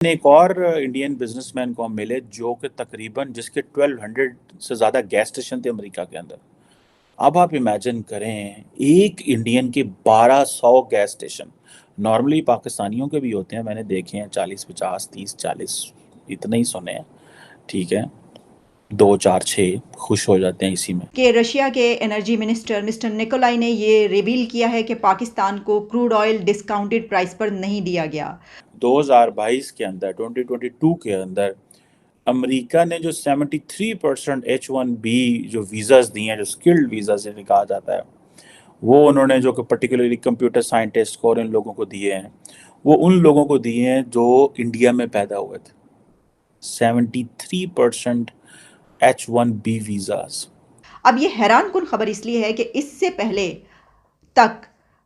एक और Indian businessman को हम मिले जो कि तकरीबन जिसके 1200 से ज़्यादा गैस स्टेशन थे अमेरिका के अंदर। अब आप इमेजिन करें एक इंडियन के 1200 गैस स्टेशन। नॉर्मली पाकिस्तानियों के भी होते हैं, मैंने देखे हैं 40 50 30 40, इतने ही सुने हैं। ठीक है, 2 4 6 खुश हो जाते हैं इसी में। कि रशिया के एनर्जी मिनिस्टर मिस्टर निकोलाई ने ये रिवील किया है कि पाकिस्तान को क्रूड ऑयल डिस्काउंटेड प्राइस पर नहीं दिया गया। 2022 के अंदर 2022 के अंदर अमेरिका ने जो 73% H1B जो वीज़ाज दिए हैं, जो स्किल्ड वीज़ा जिन्हें कहा जाता है, वो उन्होंने जो कि पर्टिकुलरली कंप्यूटर साइंटिस्ट को और इन लोगों को दिए हैं, वो उन लोगों को दिए हैं जो इंडिया में पैदा हुए थे। 73% H1B वीज़ाज। अब ये हैरान कुन खबर इसलिए है कि इससे पहले तक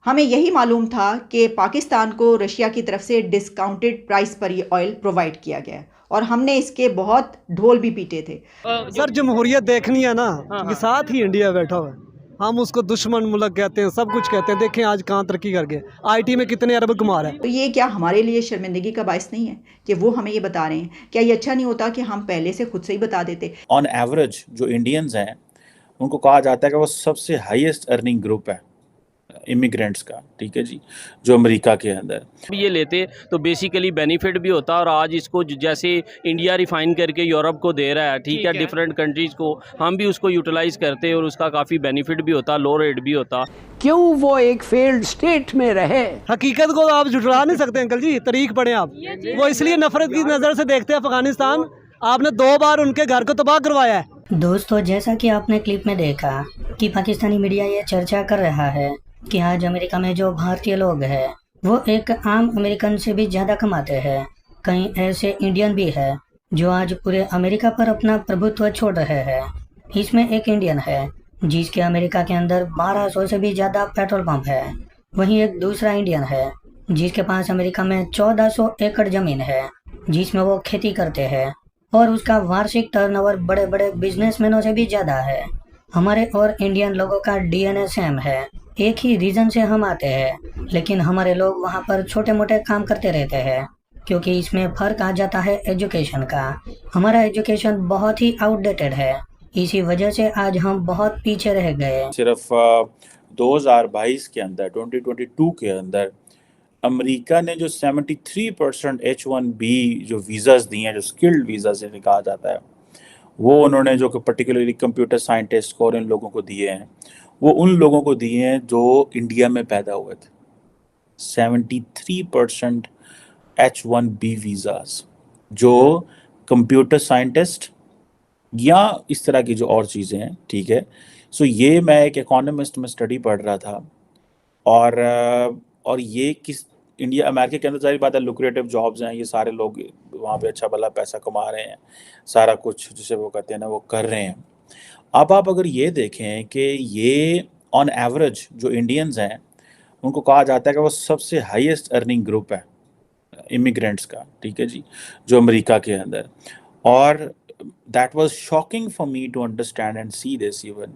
हमें यही मालूम था कि पाकिस्तान को रशिया की तरफ से डिस्काउंटेड प्राइस पर ये ऑयल प्रोवाइड किया गया है और हमने इसके बहुत ढोल भी पीटे थे। सर जमहूरियत देखनी है ना, ये साथ ही इंडिया बैठा हुआ है। हम उसको दुश्मन मुल्क कहते हैं, सब कुछ कहते हैं। देखें आज कहाँ तरक्की कर गए, आईटी में कितने अरब कमा रहे हैं। तो ये क्या हमारे लिए शर्मिंदगी का बायस नहीं है कि वो हमें ये बता रहे हैं? क्या ये अच्छा नहीं होता कि हम पहले से खुद से ही बता देते? ऑन एवरेज जो इंडियंस हैं उनको कहा जाता है कि वो सबसे हाईएस्ट अर्निंग ग्रुप है इमिग्रेंट्स का। ठीक है जी, जो अमेरिका के अंदर ये लेते तो बेसिकली बेनिफिट भी होता और आज इसको जैसे इंडिया रिफाइन करके यूरोप को दे रहा है, ठीक है, डिफरेंट कंट्रीज़ को, हम भी उसको यूटिलाइज करते और उसका काफ़ी बेनिफिट भी होता, लो रेट भी होता। क्यों वो एक फेल्ड स्टेट में रहे? हकीकत को आप झुठला नहीं सकते अंकल जी, तारीख पढ़े आप। वो इसलिए नफरत की नज़र से देखते हैं अफगानिस्तान। आपने 2 बार उनके घर को तबाह करवाया है। दोस्तों, जैसा कि आपने क्लिप में देखा कि पाकिस्तानी मीडिया ये चर्चा कर रहा है कि आज अमेरिका में जो भारतीय लोग हैं वो एक आम अमेरिकन से भी ज़्यादा कमाते हैं। कई ऐसे इंडियन भी हैं जो आज पूरे अमेरिका पर अपना प्रभुत्व छोड़ रहे हैं। इसमें एक इंडियन है जिसके अमेरिका के अंदर 1200 से भी ज़्यादा पेट्रोल पंप है। वहीं एक दूसरा इंडियन है जिसके पास अमेरिका में 1400 एकड़ ज़मीन है जिसमें वो खेती करते हैं और उसका वार्षिक टर्नओवर बड़े बड़े बिजनेसमैनों से भी ज़्यादा है। हमारे और इंडियन लोगों का डीएनए सेम है, एक ही रीजन से हम आते हैं, लेकिन हमारे लोग वहाँ पर छोटे मोटे काम करते रहते हैं क्योंकि इसमें फ़र्क आ जाता है एजुकेशन का। हमारा एजुकेशन बहुत ही आउटडेटेड है, इसी वजह से आज हम बहुत पीछे रह गए। सिर्फ 2022 के अंदर 2022 के अंदर अमेरिका ने जो 73% H1B जो वीज़ाज दिए हैं, जो स्किल्ड वीज़ा जिन्हें कहा जाता है, वो उन्होंने जो कि पर्टिकुलरली कंप्यूटर साइंटिस्ट को और इन लोगों को दिए हैं, वो उन लोगों को दिए हैं जो इंडिया में पैदा हुए थे। 73% H1B वीज़ाज, जो कंप्यूटर साइंटिस्ट या इस तरह की जो और चीज़ें हैं। ठीक है, सो ये मैं एक इकोनॉमिस्ट में स्टडी पढ़ रहा था और ये किस इंडिया अमेरिका के अंदर सारी बात है, लुक्रेटिव जॉब्स हैं, ये सारे लोग वहाँ पे अच्छा भला पैसा कमा रहे हैं, सारा कुछ जिसे वो कहते हैं ना वो कर रहे हैं। अब आप अगर ये देखें कि ये ऑन एवरेज जो इंडियंस हैं उनको कहा जाता है कि वो सबसे हाईएस्ट अर्निंग ग्रुप है इमिग्रेंट्स का। ठीक है जी, जो अमेरिका के अंदर। और that was shocking for me to understand and see this even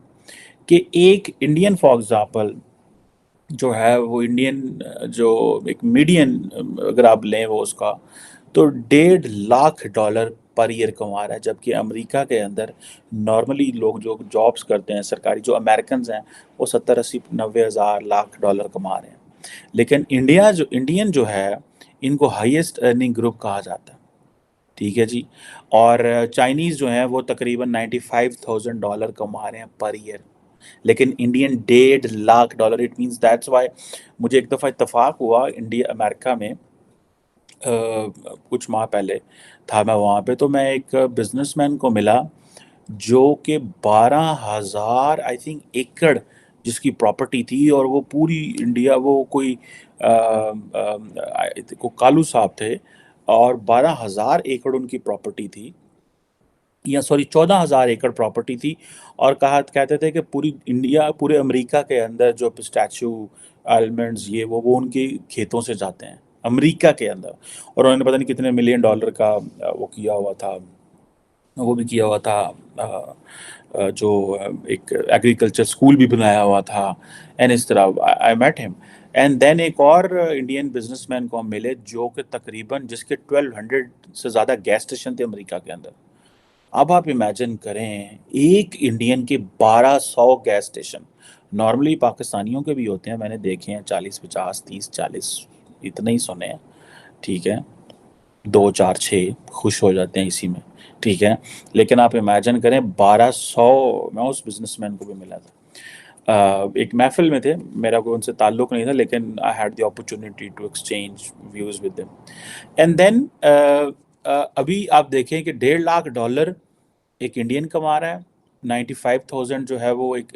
कि एक इंडियन फॉर एग्जांपल जो है वो इंडियन जो एक मीडियन अगर आप लें वो उसका तो $1.5 लाख पर ईयर कमा रहा है, जबकि अमेरिका के अंदर नॉर्मली लोग जो जॉब्स करते हैं सरकारी, जो अमेरिकन हैं, वो 70 80 90 हज़ार लाख डॉलर कमा रहे हैं। लेकिन इंडियन जो है इनको हाईएस्ट अर्निंग ग्रुप कहा जाता है। ठीक है जी, और चाइनीज़ जो हैं वो तकरीबन $95,000 कमा रहे हैं पर ईयर, लेकिन Indian $1.5 lakh. It means that's why मुझे एक दफ़ा इत्तेफाक हुआ इंडिया अमेरिका में, कुछ माह पहले था मैं वहाँ पे, तो मैं एक बिजनेसमैन को मिला जो कि 12,000 आई थिंक एकड़ जिसकी प्रॉपर्टी थी, और वो पूरी इंडिया, वो कोई को कालू साहब थे, और 12,000 एकड़ उनकी प्रॉपर्टी थी, या सॉरी 14,000 एकड़ प्रॉपर्टी थी। और कहते थे कि पूरी इंडिया, पूरे अमेरिका के अंदर जो पिस्ताचियो आलमंड्स ये वो उनके खेतों से जाते हैं अमेरिका के अंदर। और उन्होंने पता नहीं कितने $1 मिलियन का वो किया हुआ था, वो भी किया हुआ था, जो एक एग्रीकल्चर स्कूल भी बनाया हुआ था। एंड इस तरह I met him and then एक और इंडियन बिजनेसमैन को हम मिले जो कि तकरीबन जिसके 1200 से ज़्यादा गैस स्टेशन थे अमेरिका के अंदर। अब आप इमेजिन करें एक इंडियन के 1200 गैस स्टेशन। नॉर्मली पाकिस्तानियों के भी होते हैं, मैंने देखे हैं 40 50 30 40 इतने ही सुने हैं, ठीक है, 2 4 6 खुश हो जाते हैं इसी में, ठीक है। लेकिन आप इमेजिन करें 1200। मैं उस बिजनेसमैन को भी मिला था, एक महफिल में थे, मेरा कोई उनसे ताल्लुक़ नहीं था, लेकिन I had the opportunity to exchange views with them. And then अभी आप देखें कि $1.5 लाख एक इंडियन कमा रहा है, 95,000 जो है वो एक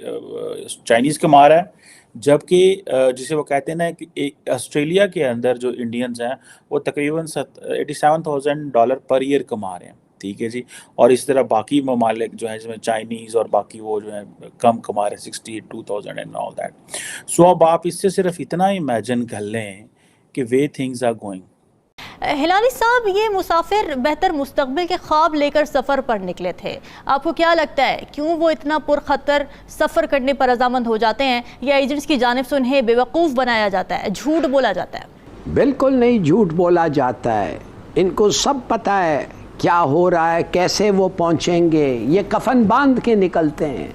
चाइनीज़ कमा रहा है, जबकि जिसे वो कहते हैं ना कि एक ऑस्ट्रेलिया के अंदर जो इंडियंस हैं वो तकरीबन $87,000 पर ईयर कमा रहे हैं, ठीक है जी। और इस तरह बाकी ममालिक जो हैं जिसमें चाइनीज़ और बाकी वो जो है कम कमा रहे हैं 62,000 एंड ऑल दैट। सो अब आप इससे सिर्फ इतना इमेजिन कर लें कि way things are going. Hilali साहब, ये मुसाफिर बेहतर मुस्तकबिल के ख्वाब लेकर सफ़र पर निकले थे। आपको क्या लगता है क्यों वो इतना पुरखतर सफ़र करने पर रजामंद हो जाते हैं, या एजेंट्स की जानिब से उन्हें बेवकूफ़ बनाया जाता है, झूठ बोला जाता है? बिल्कुल नहीं झूठ बोला जाता है। इनको सब पता है क्या हो रहा है, कैसे वो पहुंचेंगे। ये कफन बांध के निकलते हैं।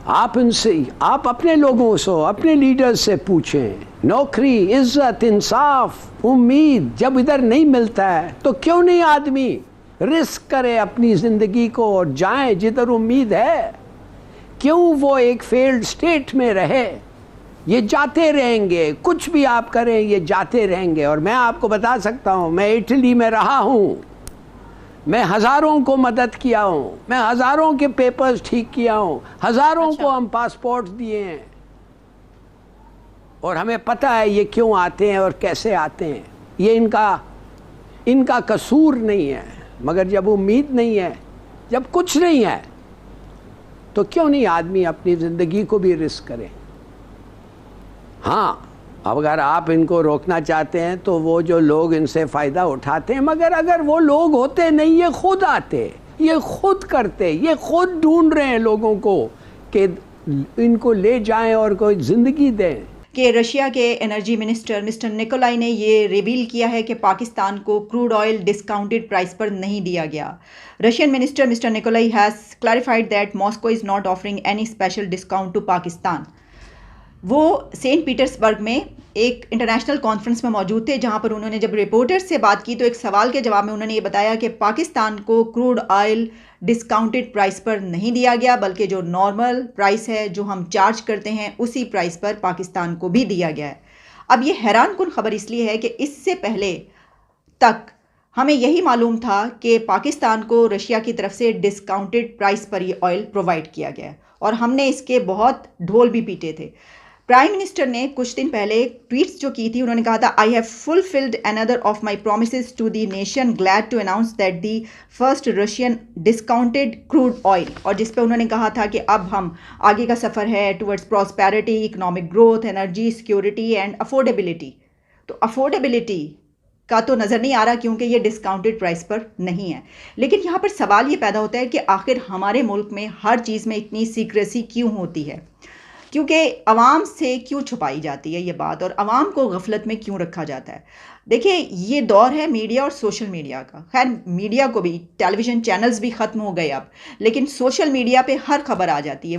आप अपने लोगों से, अपने लीडर से पूछें। नौकरी, इज्जत, इंसाफ, उम्मीद जब इधर नहीं मिलता है तो क्यों नहीं आदमी रिस्क करे अपनी ज़िंदगी को और जाए जिधर उम्मीद है? क्यों वो एक फेल्ड स्टेट में रहे? ये जाते रहेंगे, कुछ भी आप करें ये जाते रहेंगे। और मैं आपको बता सकता हूँ, मैं इटली में रहा हूँ, मैं हज़ारों को मदद किया हूँ, मैं हज़ारों के पेपर्स ठीक किया हूँ, हज़ारों को हम पासपोर्ट दिए हैं, और हमें पता है ये क्यों आते हैं और कैसे आते हैं। ये इनका कसूर नहीं है। मगर जब उम्मीद नहीं है, जब कुछ नहीं है, तो क्यों नहीं आदमी अपनी ज़िंदगी को भी रिस्क करे। हाँ, अगर आप इनको रोकना चाहते हैं तो वो जो लोग इनसे फ़ायदा उठाते हैं, मगर अगर वो लोग होते नहीं, ये खुद आते, ये खुद करते, ये खुद ढूंढ रहे हैं लोगों को कि इनको ले जाएं और कोई ज़िंदगी दें। कि रशिया के एनर्जी मिनिस्टर मिस्टर निकोलाई ने ये रिवील किया है कि पाकिस्तान को क्रूड ऑयल डिस्काउंटेड प्राइस पर नहीं दिया गया। Russian minister mister Nikolai has clarified that Moscow is not offering any special discount to Pakistan. वो सेंट पीटर्सबर्ग में एक इंटरनेशनल कॉन्फ्रेंस में मौजूद थे, जहां पर उन्होंने जब रिपोर्टर्स से बात की तो एक सवाल के जवाब में उन्होंने ये बताया कि पाकिस्तान को क्रूड ऑयल डिस्काउंटेड प्राइस पर नहीं दिया गया, बल्कि जो नॉर्मल प्राइस है जो हम चार्ज करते हैं उसी प्राइस पर पाकिस्तान को भी दिया गया है। अब ये हैरानकुन खबर इसलिए है कि इससे पहले तक हमें यही मालूम था कि पाकिस्तान को रशिया की तरफ से डिस्काउंटेड प्राइस पर ये ऑयल प्रोवाइड किया गया है, और हमने इसके बहुत ढोल भी पीटे थे। प्राइम मिनिस्टर ने कुछ दिन पहले ट्वीट्स जो की थी, उन्होंने कहा था, I have fulfilled another of my promises to the nation, glad to announce that the first Russian discounted crude oil. और जिस पे उन्होंने कहा था कि अब हम आगे का सफ़र है towards prosperity, economic growth, energy security and affordability. तो अफोर्डेबिलिटी का तो नज़र नहीं आ रहा क्योंकि ये डिस्काउंटेड प्राइस पर नहीं है। लेकिन यहाँ पर सवाल ये पैदा होता है कि आखिर हमारे मुल्क में हर चीज़ में इतनी सीक्रेसी क्यों होती है, क्योंकि अवाम से क्यों छुपाई जाती है ये बात, और अवाम को गफलत में क्यों रखा जाता है। देखिए, ये दौर है मीडिया और सोशल मीडिया का। खैर, मीडिया को भी, टेलीविज़न चैनल्स भी ख़त्म हो गए अब, लेकिन सोशल मीडिया पे हर खबर आ जाती है।